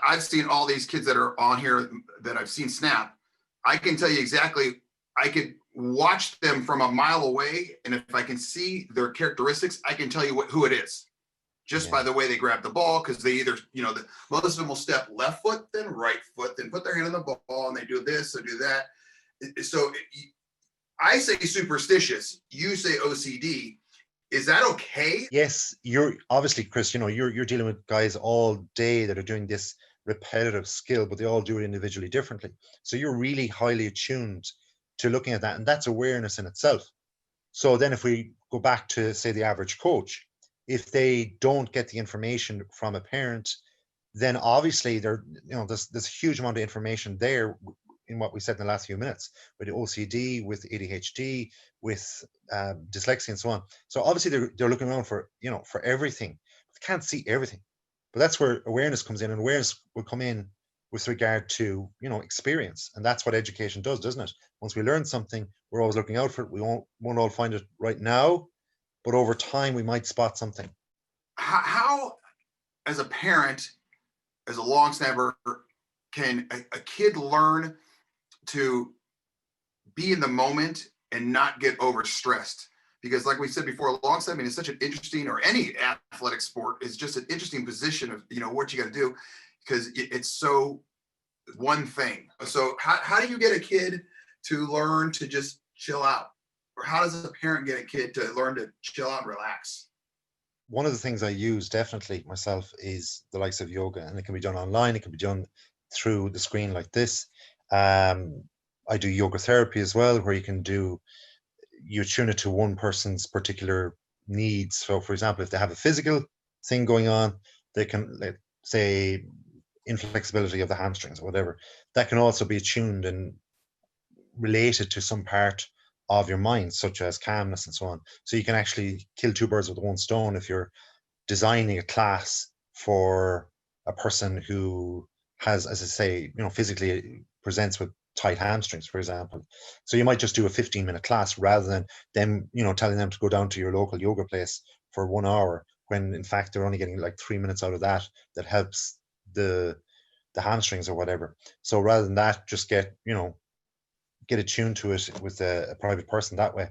I've seen all these kids that are on here that I've seen snap. I can tell you exactly, I could watch them from a mile away. And if I can see their characteristics, I can tell you who it is just by the way they grab the ball. Cause they either, most of them will step left foot, then right foot, then put their hand on the ball and they do this or do that. So I say superstitious, you say OCD. Is that okay? Yes, you're obviously, Chris, you're dealing with guys all day that are doing this repetitive skill, but they all do it individually differently. So you're really highly attuned to looking at that, and that's awareness in itself. So then if we go back to, say, the average coach, if they don't get the information from a parent, then obviously there's a huge amount of information there in what we said in the last few minutes, with OCD, with ADHD, with dyslexia and so on. So obviously they're looking around for everything. They can't see everything, but that's where awareness comes in, and awareness will come in with regard to experience, and that's what education does, doesn't it? Once we learn something, we're always looking out for it. We won't all find it right now, but over time we might spot something. How as a parent, as a long snapper, can a kid learn to be in the moment and not get overstressed? Because like we said before, long snapping is such an interesting, or any athletic sport is just an interesting position of, what you got to do, because it's so one thing. So how do you get a kid to learn to just chill out? Or how does a parent get a kid to learn to chill out and relax? One of the things I use definitely myself is the likes of yoga, and it can be done online. It can be done through the screen like this. I do yoga therapy as well, where you tune it to one person's particular needs. So for example, if they have a physical thing going on, they can, let's say, inflexibility of the hamstrings or whatever, that can also be tuned and related to some part of your mind, such as calmness and so on. So you can actually kill two birds with one stone if you're designing a class for a person who has, as I say, physically presents with tight hamstrings, for example. So you might just do a 15-minute class rather than them, telling them to go down to your local yoga place for 1 hour, when in fact they're only getting like 3 minutes out of that helps the hamstrings or whatever. So rather than that, just get attuned to it with a private person that way.